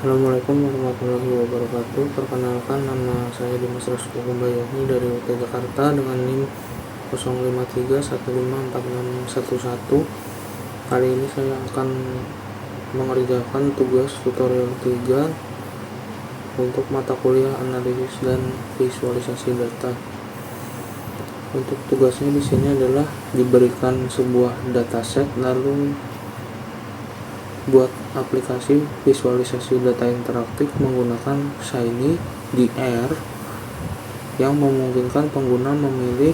Assalamualaikum warahmatullahi wabarakatuh. Perkenalkan, nama saya Dimas Rasko Kumbayani dari UT Jakarta dengan NIM 0531546611. Kali ini saya akan mengerjakan tugas tutorial 3 untuk mata kuliah analisis dan visualisasi data. Untuk tugasnya di sini adalah diberikan sebuah dataset, lalu buat aplikasi visualisasi data interaktif menggunakan Shiny DR yang memungkinkan pengguna memilih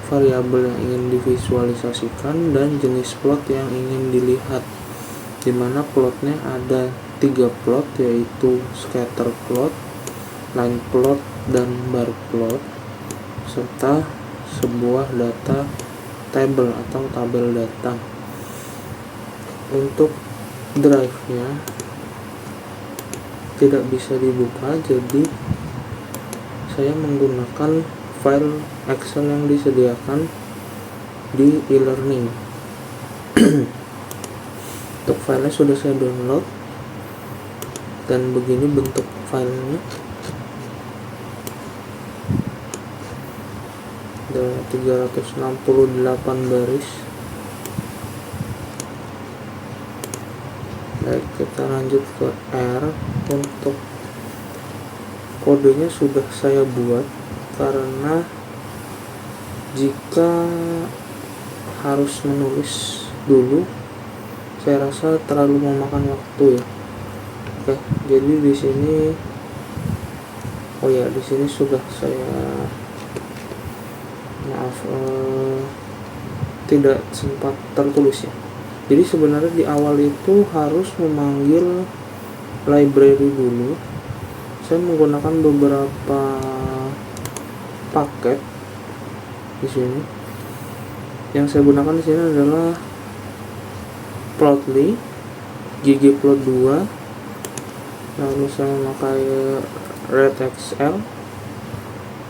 variabel yang ingin divisualisasikan dan jenis plot yang ingin dilihat, dimana plotnya ada 3 plot, yaitu scatter plot, line plot, dan bar plot, serta sebuah data table atau tabel data. Untuk drive-nya tidak bisa dibuka, jadi saya menggunakan file Excel yang disediakan di e-learning. Untuk filenya sudah saya download dan begini bentuk filenya. Ada 368 baris. Baik, kita lanjut ke R. Untuk kodenya sudah saya buat, karena jika harus menulis dulu saya rasa terlalu memakan waktu ya. Oke, jadi di sini di sini sudah saya tidak sempat tertulis ya. Jadi sebenarnya di awal itu harus memanggil library dulu. Saya menggunakan beberapa paket di sini. Yang saya gunakan di sini adalah Plotly, ggplot2, lalu saya memakai redxl,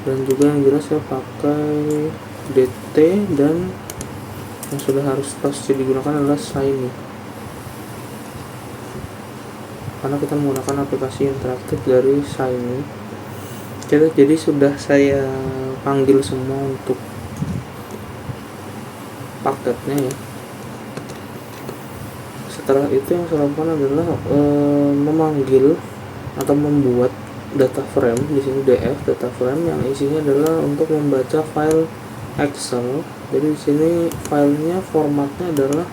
dan juga yang jelas saya pakai dt, dan yang sudah harus pasti digunakan adalah Shiny, karena kita menggunakan aplikasi interaktif dari Shiny. Jadi sudah saya panggil semua untuk paketnya ya. Setelah itu yang saya lakukan adalah memanggil atau membuat data frame. Di sini df data frame yang isinya adalah untuk membaca file Excel. Jadi di sini filenya formatnya adalah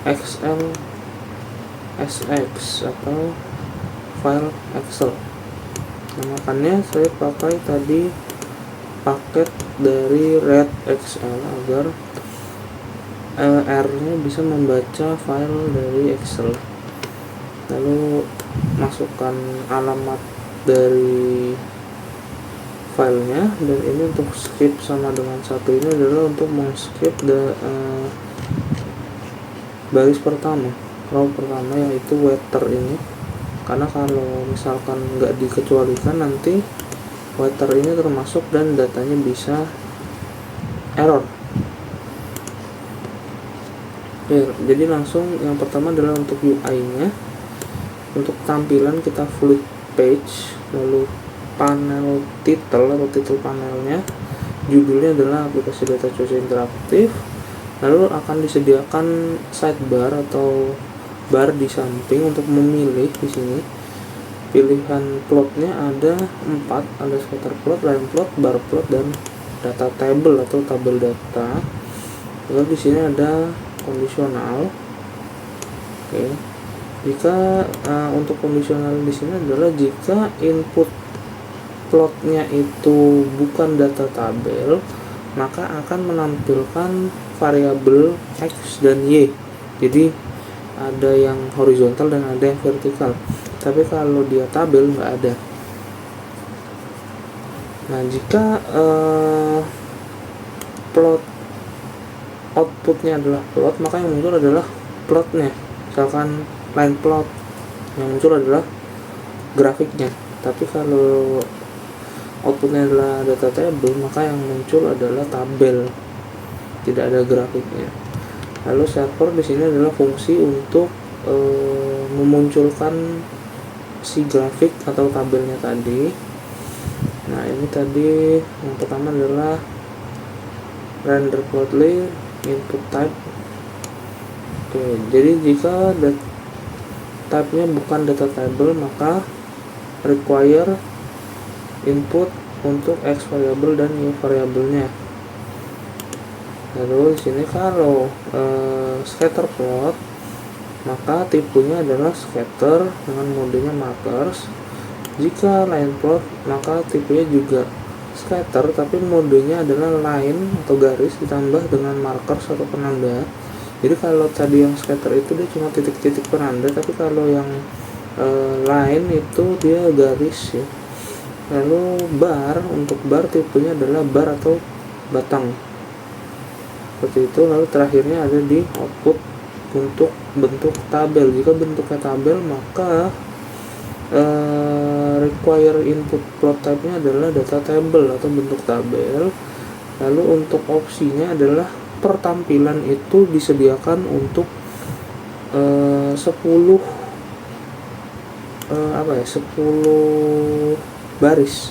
XLSX atau file Excel. Nah, makanya saya pakai tadi paket dari redxl agar R-nya bisa membaca file dari Excel. Lalu masukkan alamat dari filenya, dan ini untuk skip sama dengan satu ini adalah untuk men-skip baris pertama, row pertama, yaitu weather ini, karena kalau misalkan nggak dikecualikan nanti weather ini termasuk dan datanya bisa error. Jadi langsung yang pertama adalah untuk UI-nya. Untuk tampilan kita fluid page, lalu panel title atau title panelnya, judulnya adalah aplikasi data cuaca interaktif. Lalu akan disediakan sidebar atau bar di samping untuk memilih. Di sini pilihan plotnya ada 4, ada scatter plot, line plot, bar plot, dan data table atau tabel data. Lalu di sini ada kondisional. Oke. Jika untuk kondisional di sini adalah jika input plotnya itu bukan data tabel, maka akan menampilkan variabel X dan Y. Jadi ada yang horizontal dan ada yang vertikal. Tapi kalau dia tabel nggak ada. Nah, jika plot outputnya adalah plot, maka yang muncul adalah plotnya. Misalkan line plot, yang muncul adalah grafiknya. Tapi kalau outputnya adalah data table, maka yang muncul adalah tabel, tidak ada grafiknya. Lalu server di sini adalah fungsi untuk memunculkan si grafik atau tabelnya tadi. Nah, ini tadi yang pertama adalah render plotly input type. Oke, jadi jika type-nya bukan data table, maka require input untuk x variable dan y variabelnya. Lalu di sini kalau scatter plot, maka tipenya adalah scatter dengan modenya markers. Jika line plot, maka tipenya juga scatter tapi modenya adalah line atau garis ditambah dengan markers atau penanda. Jadi kalau tadi yang scatter itu dia cuma titik-titik penanda, tapi kalau yang line itu dia garis ya. Lalu bar, untuk bar tipenya adalah bar atau batang seperti itu. Lalu terakhirnya ada di output untuk bentuk tabel. Jika bentuknya tabel, maka require input plot type-nya adalah data table atau bentuk tabel. Lalu untuk opsinya adalah per tampilan itu disediakan untuk 10 baris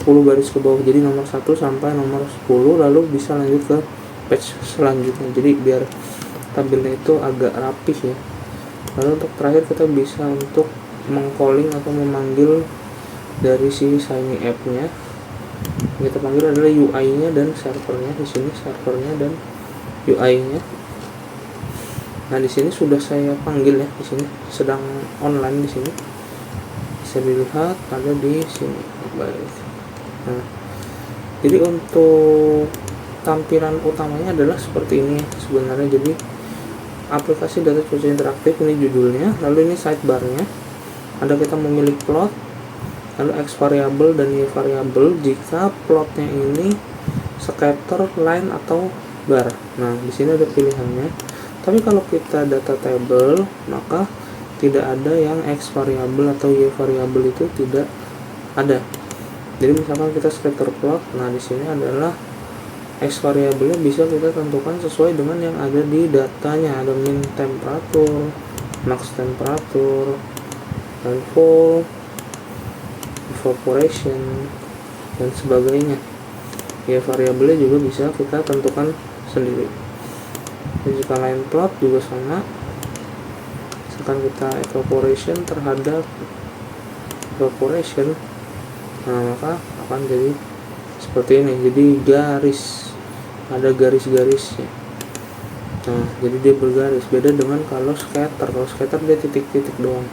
10 baris ke bawah, jadi nomor 1 sampai nomor 10, lalu bisa lanjut ke page selanjutnya, jadi biar tabelnya itu agak rapih ya. Lalu untuk terakhir kita bisa untuk mengcalling atau memanggil dari si Shiny app-nya. Kita panggil adalah UI-nya dan servernya. Di sini servernya dan UI-nya. Nah, di sini sudah saya panggil ya, di sini sedang online di sini. Bisa dilihat ada di sini. Baik. Nah, jadi untuk tampilan utamanya adalah seperti ini sebenarnya. Jadi aplikasi data cuaca interaktif, ini judulnya, lalu ini sidebarnya, ada kita memilih plot, lalu x variable dan y variable jika plotnya ini scatter, line atau bar. Nah, di sini ada pilihannya. Tapi kalau kita data table, maka tidak ada yang x variable atau y variable, itu tidak ada. Jadi misalkan kita scatter plot, nah di sini adalah x variabelnya bisa kita tentukan sesuai dengan yang ada di datanya. Ada min temperatur, max temperatur, rainfall, evaporation, dan sebagainya. Ya, variabelnya juga bisa kita tentukan sendiri. Dan jika line plot juga sama, misalkan kita evaporation terhadap evaporation, nah maka akan jadi seperti ini. Jadi garis, ada garis-garisnya. Nah, jadi dia bergaris. Beda dengan kalau scatter. Kalau scatter dia titik-titik doang.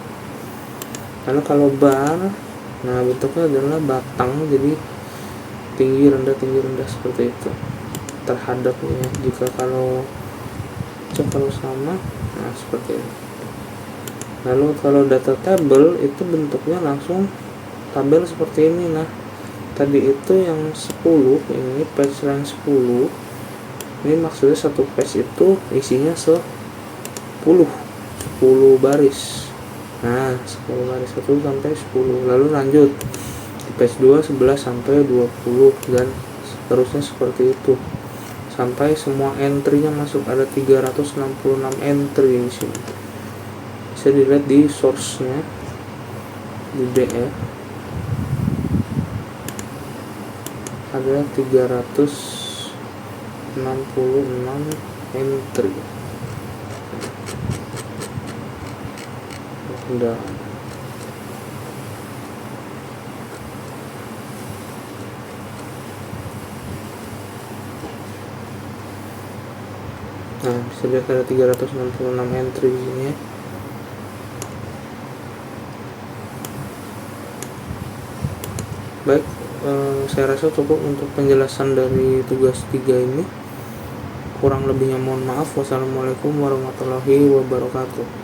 Lalu kalau bar, nah bentuknya adalah batang. Jadi tinggi rendah seperti itu terhadapnya. Jika kalau sama, nah seperti ini. Lalu kalau data table itu bentuknya langsung tabel seperti ini. Nah, tadi itu yang 10, ini page line 10, ini maksudnya satu page itu isinya 10 baris. Nah, 10 baris 1 sampai 10. Lalu lanjut di page 2 11 sampai 20 dan seterusnya seperti itu sampai semua entry-nya masuk. Ada 366 entry di sini. Bisa dilihat di source-nya di DF. Ada 366 entry. Udah. Nah, bisa lihat ada 366 entry di sini ya. Baik, saya rasa cukup untuk penjelasan dari tugas 3 ini. Kurang lebihnya mohon maaf. Wassalamualaikum warahmatullahi wabarakatuh.